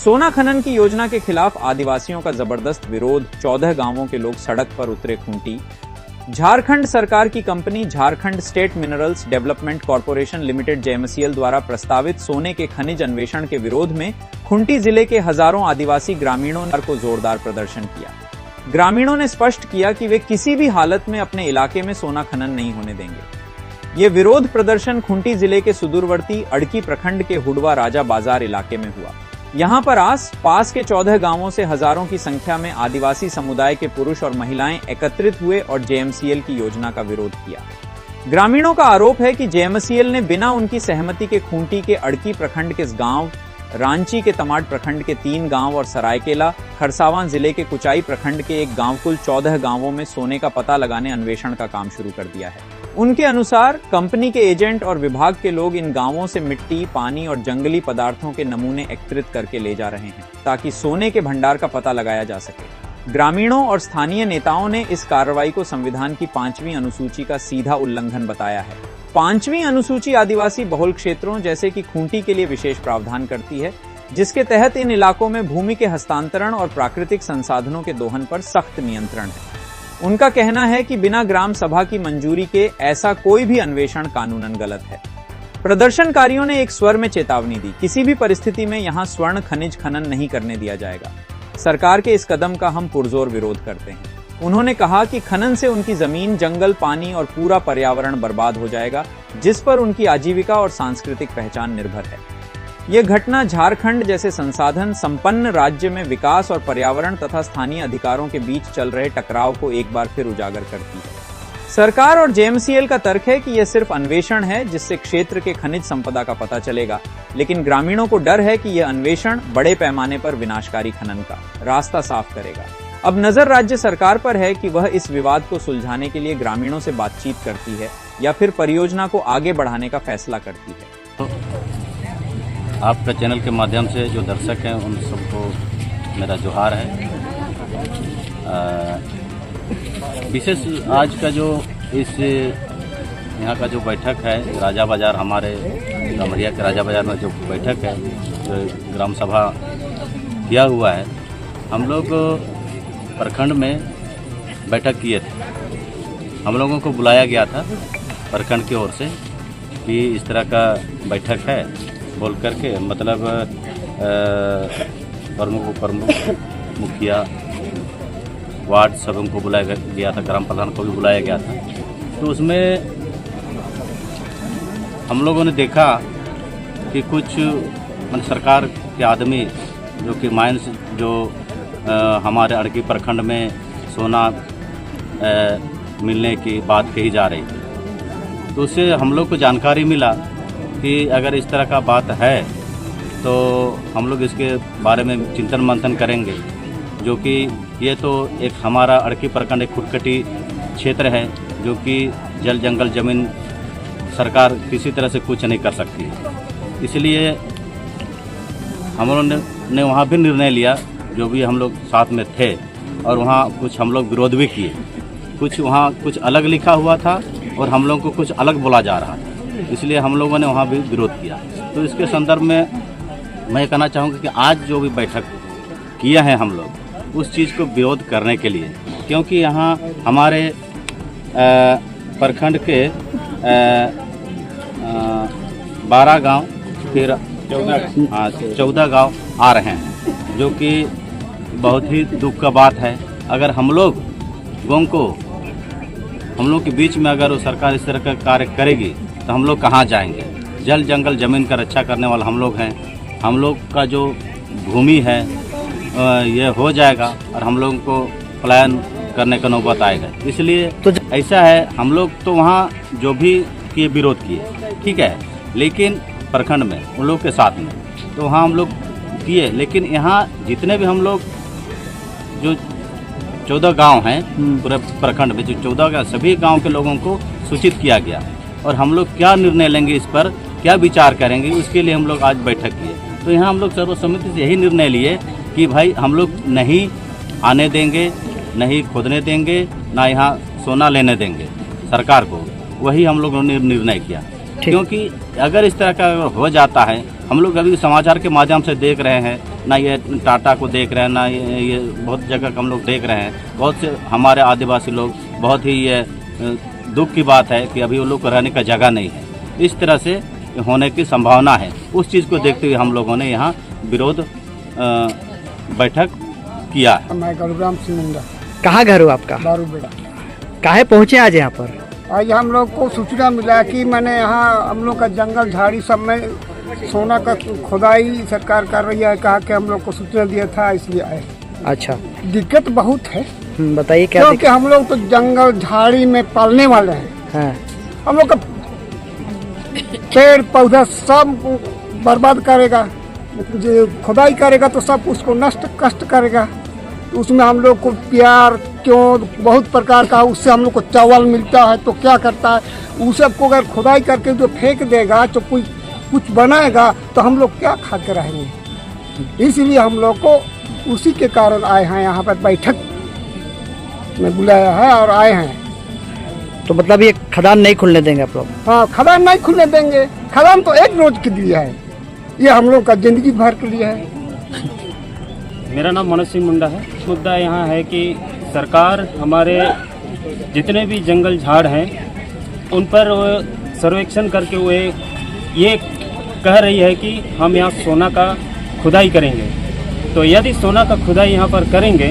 सोना खनन की योजना के खिलाफ आदिवासियों का जबरदस्त विरोध, 14 गांवों के लोग सड़क पर उतरे खूंटी। झारखंड सरकार की company Jharkhand state minerals development corporation limited JMCL द्वारा प्रस्तावित सोने के खनिज अन्वेषण के विरोध में खूंटी जिले के हजारों आदिवासी ग्रामीणों ने को जोरदार प्रदर्शन किया। ग्रामीणों ने स्पष्ट किया कि वे किसी भी हालत में अपने इलाके में सोना खनन नहीं होने देंगे। ये विरोध प्रदर्शन खूंटी जिले के सुदूरवर्ती अड़की प्रखंड के हुडवा राजा बाजार इलाके में हुआ। यहां पर पास के 14 गांवों से हजारों की संख्या में आदिवासी समुदाय के पुरुष और महिलाएं एकत्रित हुए और जेएमसीएल की योजना का विरोध किया। ग्रामीणों का आरोप है कि जेएमसीएल ने बिना उनकी सहमति के खूंटी के अड़की प्रखंड के गांव, रांची के तमाड़ प्रखंड के 3 गांव और सरायकेला खरसावां जिले के कुचाई प्रखंड के एक गांव कुल 14 गांवों में सोने का पता लगाने अन्वेषण का काम शुरू कर दिया है। उनके अनुसार कंपनी के एजेंट और विभाग के लोग इन गांवों से मिट्टी, पानी और जंगली पदार्थों के नमूने एकत्रित करके ले जा रहे हैं ताकि सोने के भंडार का पता लगाया जा सके। ग्रामीणों और स्थानीय नेताओं ने इस कार्रवाई को संविधान की 5वीं अनुसूची का सीधा उल्लंघन बताया है। 5वीं अनुसूची आदिवासी बहुल क्षेत्रों जैसे कि खूंटी के लिए विशेष प्रावधान करती है, जिसके तहत इन इलाकों में भूमि के हस्तांतरण और प्राकृतिक संसाधनों के दोहन पर सख्त नियंत्रण है। उनका कहना है कि बिना ग्राम सभा की मंजूरी के ऐसा कोई भी अन्वेषण कानूनन गलत है। प्रदर्शनकारियों ने एक स्वर में चेतावनी दी, किसी भी परिस्थिति में यहां स्वर्ण खनिज खनन नहीं करने दिया जाएगा। सरकार के इस कदम का हम पुरजोर विरोध करते हैं। उन्होंने कहा कि खनन से उनकी जमीन, जंगल, पानी और पूरा पर्यावरण बर्बाद हो जाएगा, जिस पर उनकी आजीविका और सांस्कृतिक पहचान निर्भर है। यह घटना झारखंड जैसे संसाधन संपन्न राज्य में विकास और पर्यावरण तथा स्थानीय अधिकारों के बीच चल रहे टकराव को एक बार फिर उजागर करती है। सरकार और जेएमसीएल का तर्क है कि यह सिर्फ अन्वेषण है जिससे क्षेत्र के खनिज संपदा का पता चलेगा, लेकिन ग्रामीणों को डर है कि यह अन्वेषण बड़े पैमाने पर विनाशकारी खनन का रास्ता साफ करेगा। अब नजर राज्य सरकार पर है कि वह इस विवाद को सुलझाने के लिए ग्रामीणों से बातचीत करती है या फिर परियोजना को आगे बढ़ाने का फैसला करती है। आपका चैनल के माध्यम से जो दर्शक हैं उन सबको मेरा जोहार है। विशेष आज का जो इस यहाँ का जो बैठक है राजा बाजार, हमारे गमरिया के राजा बाजार में जो बैठक है, जो ग्राम सभा किया हुआ है, हम लोग प्रखंड में बैठक किए थे। हम लोगों को बुलाया गया था प्रखंड की ओर से कि इस तरह का बैठक है बोल करके, मतलब प्रमुख मुखिया, वार्ड सब को बुलाया गया था, ग्राम प्रधान को भी बुलाया गया था। तो उसमें हम लोगों ने देखा कि कुछ सरकार के आदमी जो कि माइंस जो हमारे अड़की प्रखंड में सोना मिलने की बात कही जा रही थी, तो उससे हम लोग को जानकारी मिला कि अगर इस तरह का बात है तो हम लोग इसके बारे में चिंतन मंथन करेंगे, जो कि ये तो एक हमारा अड़की प्रखंड एक खुदकटी क्षेत्र है जो कि जल जंगल जमीन सरकार किसी तरह से कुछ नहीं कर सकती है। इसलिए हम लोगों ने वहाँ भी निर्णय लिया, जो भी हम लोग साथ में थे, और वहाँ कुछ हम लोग विरोध भी किए। कुछ वहाँ कुछ अलग लिखा हुआ था और हम लोग को कुछ अलग बोला जा रहा था, इसलिए हम लोगों ने वहाँ भी विरोध किया। तो इसके संदर्भ में मैं कहना चाहूँगा कि आज जो भी बैठक किया है हम लोग उस चीज़ को विरोध करने के लिए, क्योंकि यहाँ हमारे प्रखंड के 12 गांव फिर 14 गांव आ रहे हैं, जो कि बहुत ही दुख का बात है। अगर हम लोग के बीच में अगर वो सरकार इस तरह का कार्य करेगी तो हम लोग कहाँ जाएंगे। जल जंगल जमीन का रक्षा करने वाला हम लोग हैं। हम लोग का जो भूमि है ये हो जाएगा और हम लोगों को पलायन करने का नौबत आएगा। इसलिए तो ऐसा है, हम लोग तो वहाँ जो भी किए विरोध किए, ठीक है, लेकिन प्रखंड में उन लोग के साथ में तो वहाँ हम लोग किए, लेकिन यहाँ जितने भी हम लोग जो 14 गांव हैं पूरे प्रखंड में, जो 14 का सभी गांव के लोगों को सूचित किया गया और हम लोग क्या निर्णय लेंगे, इस पर क्या विचार करेंगे, उसके लिए हम लोग आज बैठक किए। तो यहाँ हम लोग सर्वसम्मति से यही निर्णय लिए कि भाई हम लोग नहीं आने देंगे, नहीं खोदने देंगे, ना यहाँ सोना लेने देंगे सरकार को। वही हम लोगों ने निर्णय किया, क्योंकि अगर इस तरह का हो जाता है, हम लोग अभी समाचार के माध्यम से देख रहे हैं ना ये टाटा को देख रहे हैं, ना ये बहुत जगह का हम लोग देख रहे हैं। बहुत से हमारे आदिवासी लोग, बहुत ही ये दुख की बात है कि अभी वो लोग को रहने का जगह नहीं है। इस तरह से होने की संभावना है। उस चीज़ को देखते हुए हम लोगों ने यहाँ विरोध बैठक किया है। मैं गौरव सिंह मुंडा, कहाँ घर हो आपका? बारूबेड़ा। काहे पहुँचे आज यहाँ पर? आज हम लोग को सूचना मिला कि मैंने यहाँ हम लोग का जंगल झाड़ी सब में सोना का खुदाई सरकार कर रही है, कहा कि हम लोग को सूचना दिया था, इसलिए आए। अच्छा, दिक्कत बहुत है, बताइए क्या क्योंकि हम लोग तो जंगल झाड़ी में पालने वाले हैं। हाँ। हम लोग का पेड़ पौधा सब बर्बाद करेगा, जो खुदाई करेगा तो सब उसको नष्ट कष्ट करेगा। उसमें हम लोग को प्यार क्यों बहुत प्रकार का, उससे हम लोग को चावल मिलता है, तो क्या करता है उस सबको अगर खुदाई करके जो फेंक देगा तो कुछ बनाएगा तो हम लोग क्या खा के रहेंगे। इसलिए हम लोग को उसी के कारण आए हैं, यहाँ पर बैठक में बुलाया है और आए हैं। तो मतलब ये खदान नहीं खुलने देंगे आप लोग? हाँ, खदान नहीं खुलने देंगे। खदान तो एक रोज के लिए है, ये हम लोग का जिंदगी भर के लिए है। मेरा नाम मनोज सिंह मुंडा है। मुद्दा यहाँ है कि सरकार हमारे जितने भी जंगल झाड़ हैं उन पर सर्वेक्षण करके वे ये कह रही है कि हम यहाँ सोना का खुदाई करेंगे। तो यदि सोना का खुदाई यहाँ पर करेंगे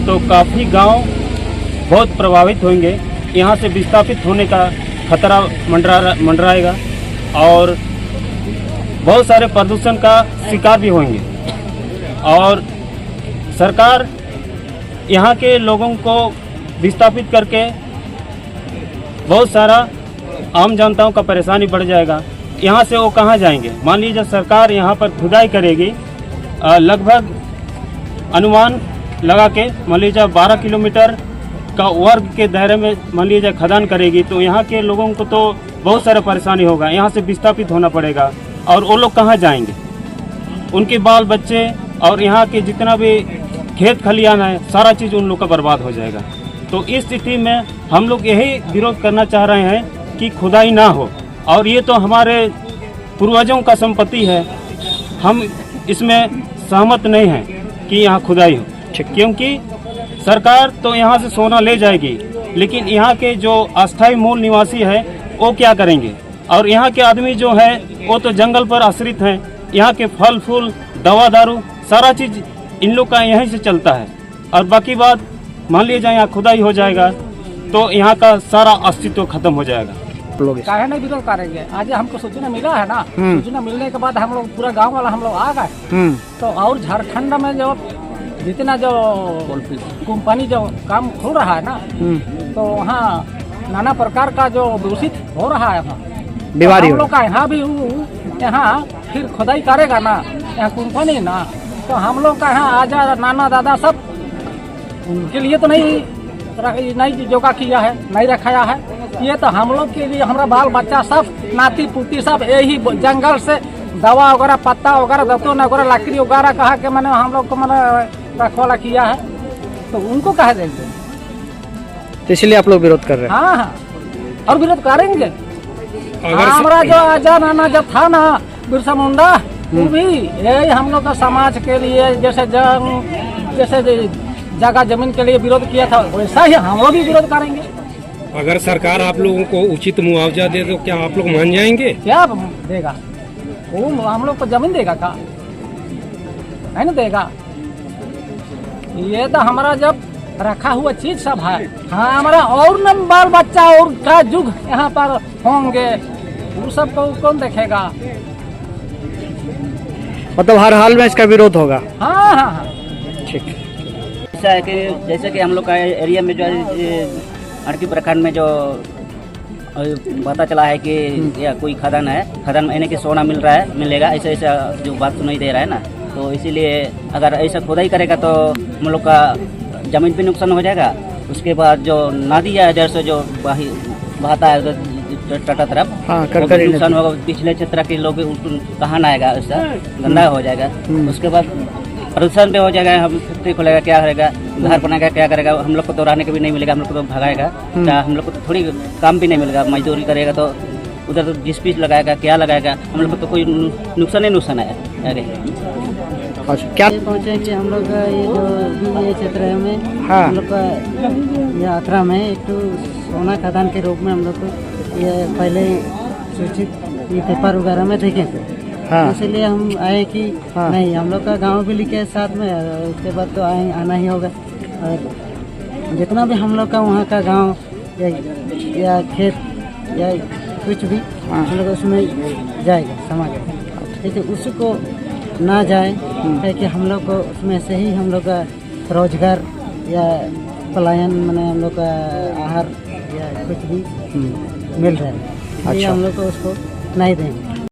तो काफ़ी गांव बहुत प्रभावित होंगे, यहाँ से विस्थापित होने का खतरा मंडराएगा और बहुत सारे प्रदूषण का शिकार भी होंगे। और सरकार यहाँ के लोगों को विस्थापित करके बहुत सारा आम जनताओं का परेशानी बढ़ जाएगा। यहाँ से वो कहाँ जाएंगे? मान लीजिए सरकार यहाँ पर खुदाई करेगी, लगभग अनुमान लगा के मान लीजिए 12 किलोमीटर का वर्ग के दायरे में मान लीजिए खदान करेगी, तो यहाँ के लोगों को तो बहुत सारा परेशानी होगा, यहाँ से विस्थापित होना पड़ेगा। और वो लोग कहाँ जाएंगे? उनके बाल बच्चे और यहाँ के जितना भी खेत खलियान है, सारा चीज़ उन लोग का बर्बाद हो जाएगा। तो इस स्थिति में हम लोग यही विरोध करना चाह रहे हैं कि खुदाई ना हो। और ये तो हमारे पूर्वजों का संपत्ति है, हम इसमें सहमत नहीं हैं कि यहाँ खुदाई हो, क्योंकि सरकार तो यहाँ से सोना ले जाएगी, लेकिन यहाँ के जो अस्थायी मूल निवासी है वो क्या करेंगे? और यहाँ के आदमी जो है वो तो जंगल पर आश्रित हैं। यहाँ के फल फूल, दवा दारू, सारा चीज़ इन लोग का यहीं से चलता है। और बाकी बात मान लीजिए यहाँ खुदाई हो जाएगा तो यहाँ का सारा अस्तित्व खत्म हो जाएगा। काहे नहीं विरोध करेंगे? आज हमको सूचना मिला है ना, सूचना मिलने के बाद हम लोग पूरा गांव वाला हम लोग आ गए। तो और झारखंड में जो जितना जो कंपनी जो काम खुल रहा है ना, तो वहाँ नाना प्रकार का जो दूषित हो रहा है, बीमारी हम लोग का यहाँ भी यहाँ फिर खुदाई करेगा ना यहाँ कंपनी ना, तो हम लोग का यहाँ आजा नाना दादा सब उनके लिए तो नहीं जोगा किया है, नहीं रखाया है। ये तो हम लोग के लिए, हमारा बाल बच्चा सब नाती पुती सब यही जंगल से दवा वगैरह पत्ता वगैरह दत्तों वगैरह लकड़ी वगैरह कहा के मैंने हम लोग को मैंने रखवाला किया है, तो उनको कह देंगे। तो इसलिए आप लोग विरोध कर रहे हैं? हाँ, और विरोध करेंगे। हमारा जो आजा नाना जब था ना बिरसा मुंडा, वो भी यही हम लोग का समाज के लिए जैसे जगह जमीन के लिए विरोध किया था, वैसा ही हम लोग भी विरोध करेंगे। अगर सरकार आप लोगों को उचित मुआवजा दे तो क्या आप लोग मान जाएंगे? क्या देगा वो? हम लोग को जमीन देगा का? नहीं ना देगा। ये तो हमारा जब रखा हुआ चीज सब है। हाँ, हमारा और न बाल बच्चा और का युग यहाँ पर होंगे, वो सब को कौन देखेगा? मतलब हर हाल में इसका विरोध होगा? हाँ हाँ हाँ, ठीक। ऐसा है कि जैसे कि हम लोग का एरिया में जो अड़की प्रखंड में जो पता चला है कि या कोई खदान है, खदान में कि सोना मिलेगा, ऐसा ऐसा जो बात सुनाई दे रहा है ना, तो इसीलिए अगर ऐसा खुदाई करेगा तो हम लोग का ज़मीन भी नुकसान हो जाएगा। उसके बाद जो नदी है इधर से जो बहता है उधर तटा तरफ, हाँ, नुकसान होगा। पिछले क्षेत्र के लोग कहाँ ना आएगा, उससे गंदा हो जाएगा। उसके बाद प्रदूषण भी हो जाएगा, हम फैक्ट्री खोलेगा क्या करेगा, घर बनाएगा क्या करेगा, हम लोग को तो रहने के भी नहीं मिलेगा, हम लोग को तो भगाएगा, हम लोग को तो थोड़ी काम भी नहीं मिलेगा। मजदूरी करेगा तो उधर तो जिस पीस लगाएगा क्या लगाएगा, हम लोग को तो कोई नुकसान ही नुकसान है। अच्छा क्या पहुँचे कि हम लोग का ये जो ये क्षेत्र में हाँ। हम लोग का यात्रा में एक तो सोना खदान के रूप में हम लोग को ये पहले सूचित ये पेपर वगैरह में देखे थे। हाँ। इसीलिए हम आए कि हाँ। नहीं हम लोग का गांव भी लिखे है साथ में, उसके बाद तो आना ही होगा। और जितना भी हम लोग का वहाँ का गांव या खेत या कुछ भी हम लोग उसमें जाएगा समाज, ठीक है, उसको ना जाए है कि हम लोग को उसमें से ही हम लोग का रोजगार या पलायन माने हम लोग का आहार या कुछ भी मिल रहा है, इसलिए हम लोग को उसको नहीं देंगे।